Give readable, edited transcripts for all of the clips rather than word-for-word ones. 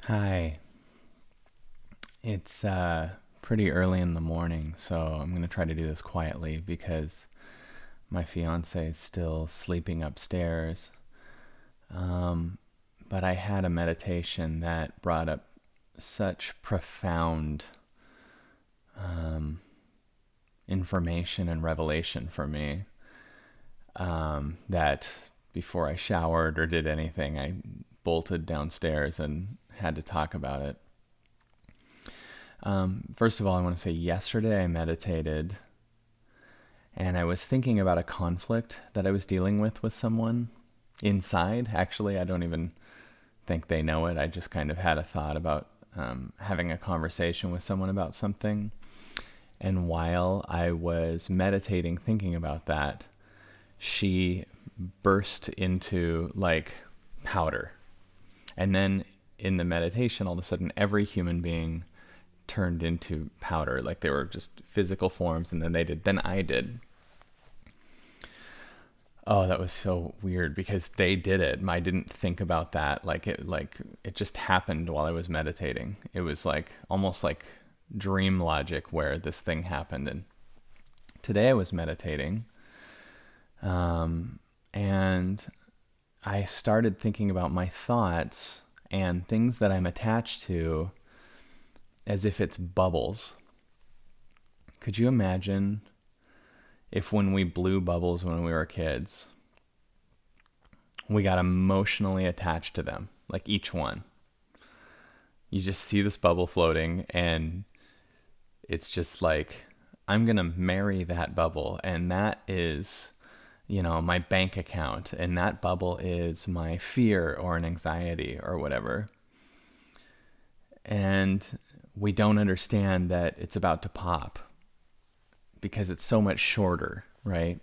Hi. It's pretty early in the morning, so I'm going to try to do this quietly because my fiance is still sleeping upstairs. Um, but I had a meditation that brought up such profound um, information and revelation for me that before I showered or did anything, I bolted downstairs and had to talk about it. First of all, I want to say yesterday I meditated and I was thinking about a conflict that I was dealing with someone inside. Actually, I don't even think they know it. I just kind of had a thought about having a conversation with someone about something. And while I was meditating, thinking about that, she burst into like powder. And then in the meditation, all of a sudden, every human being turned into powder, like they were just physical forms, and then I did. Oh, that was so weird because they did it. I didn't think about that. Like it just happened while I was meditating. It was like almost like dream logic where this thing happened. And today I was meditating, and I started thinking about my thoughts and things that I'm attached to as if it's bubbles. Could you imagine if when we blew bubbles when we were kids, we got emotionally attached to them, like each one? You just see this bubble floating, and it's just like, I'm going to marry that bubble, and that is, my bank account, and that bubble is my fear or an anxiety or whatever. And we don't understand that it's about to pop because it's so much shorter, right?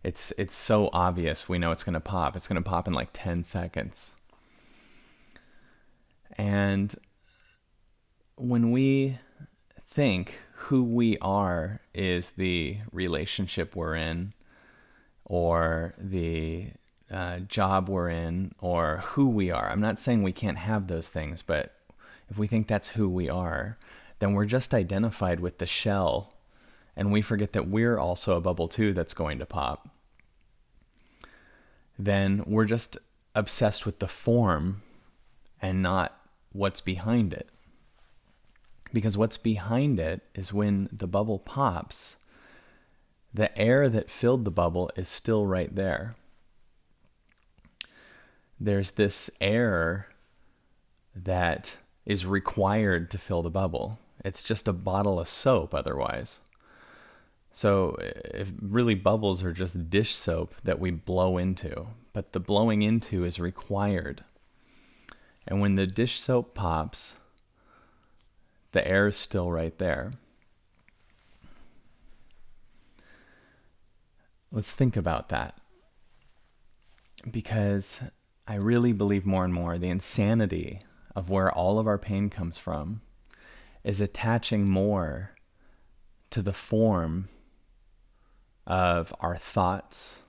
It's so obvious. We know it's going to pop. It's going to pop in like 10 seconds. And when we think who we are is the relationship we're in, or the job we're in, or who we are. I'm not saying we can't have those things, but if we think that's who we are, then we're just identified with the shell, and we forget that we're also a bubble too that's going to pop. Then we're just obsessed with the form and not what's behind it. Because what's behind it is when the bubble pops, the air that filled the bubble is still right there. There's this air that is required to fill the bubble. It's just a bottle of soap otherwise. So if really bubbles are just dish soap that we blow into, but the blowing into is required. And when the dish soap pops, the air is still right there. Let's think about that, because I really believe more and more the insanity of where all of our pain comes from is attaching more to the form of our thoughts,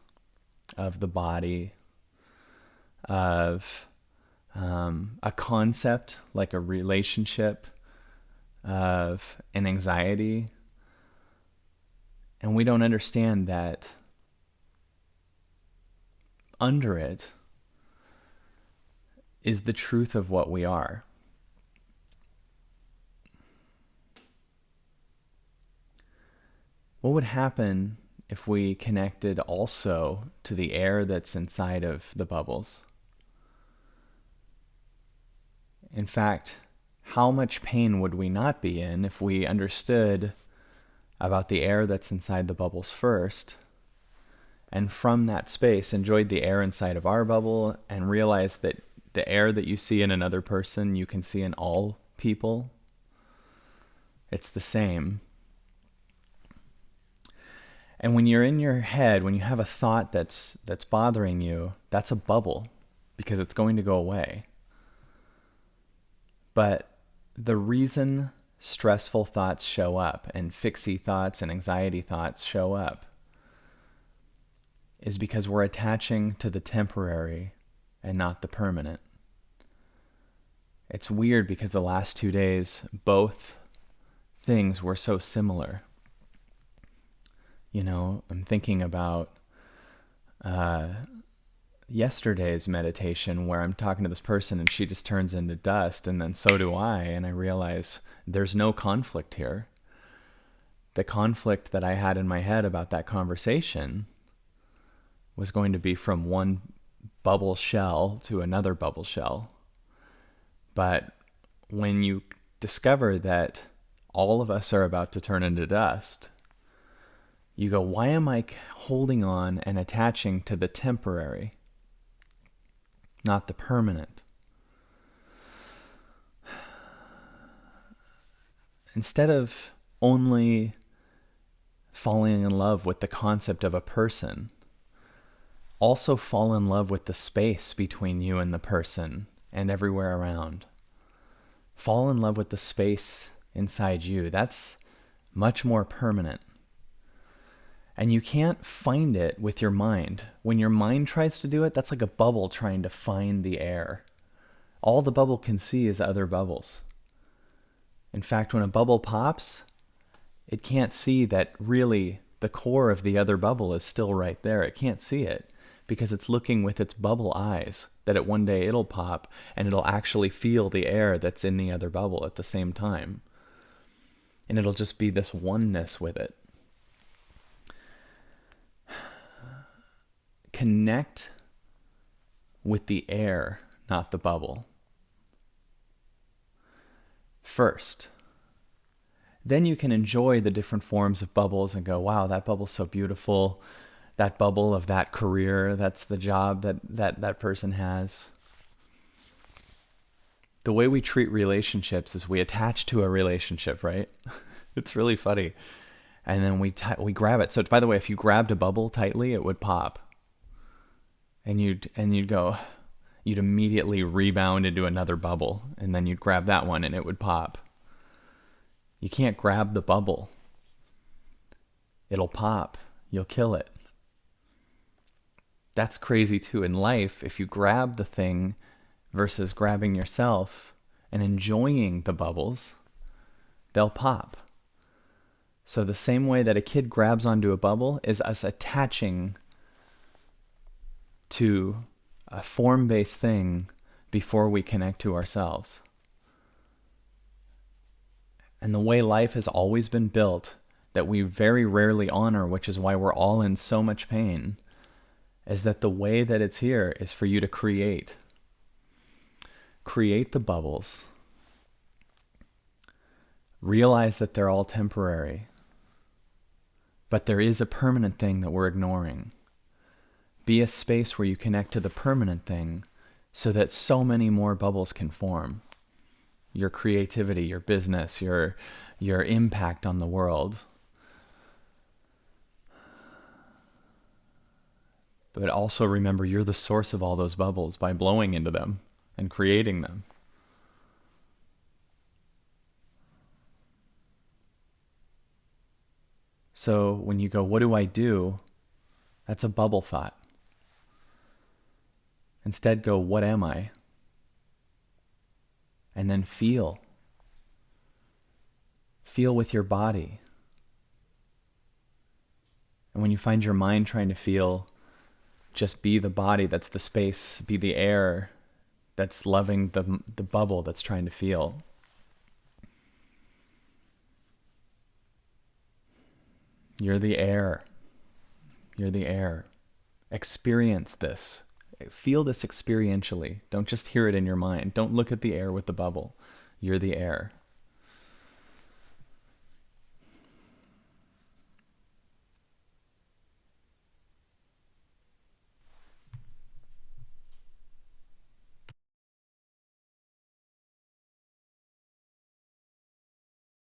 of the body, of a concept like a relationship, of an anxiety. And we don't understand that under it is the truth of what we are. What would happen if we connected also to the air that's inside of the bubbles? In fact, how much pain would we not be in if we understood about the air that's inside the bubbles first, and from that space enjoyed the air inside of our bubble, and realized that the air that you see in another person, you can see in all people? It's the same. And when you're in your head, when you have a thought that's bothering you, that's a bubble, because it's going to go away. But the reason stressful thoughts show up and fixie thoughts and anxiety thoughts show up is because we're attaching to the temporary and not the permanent. It's weird because the last 2 days, both things were so similar. I'm thinking about yesterday's meditation where I'm talking to this person and she just turns into dust, and then so do I, and I realize there's no conflict here. The conflict that I had in my head about that conversation was going to be from one bubble shell to another bubble shell. But when you discover that all of us are about to turn into dust, you go, why am I holding on and attaching to the temporary, not the permanent? Instead of only falling in love with the concept of a person, also fall in love with the space between you and the person and everywhere around. Fall in love with the space inside you. That's much more permanent. And you can't find it with your mind. When your mind tries to do it, that's like a bubble trying to find the air. All the bubble can see is other bubbles. In fact, when a bubble pops, it can't see that really the core of the other bubble is still right there. It can't see it because it's looking with its bubble eyes that one day it'll pop and it'll actually feel the air that's in the other bubble at the same time. And it'll just be this oneness with it. Connect with the air, not the bubble. First. Then you can enjoy the different forms of bubbles and go, wow, that bubble's so beautiful. That bubble of that career, that's the job that person has. The way we treat relationships is we attach to a relationship, right? It's really funny. And then we grab it. So by the way, if you grabbed a bubble tightly, it would pop. And you'd immediately rebound into another bubble, and then you'd grab that one and it would pop. You can't grab the bubble. It'll pop. You'll kill it. That's crazy too. In life, if you grab the thing versus grabbing yourself and enjoying the bubbles, they'll pop. So the same way that a kid grabs onto a bubble is us attaching to a form-based thing before we connect to ourselves. And the way life has always been built, that we very rarely honor, which is why we're all in so much pain, is that the way that it's here is for you to create. Create the bubbles. Realize that they're all temporary. But there is a permanent thing that we're ignoring. Be a space where you connect to the permanent thing so that so many more bubbles can form. Your creativity, your business, your impact on the world. But also remember, you're the source of all those bubbles by blowing into them and creating them. So when you go, what do I do? That's a bubble thought. Instead go, what am I? And then feel. Feel with your body. And when you find your mind trying to feel, just be the body that's the space, be the air that's loving the bubble that's trying to feel. You're the air. You're the air. Experience this. Feel this experientially. Don't just hear it in your mind. Don't look at the air with the bubble. You're the air.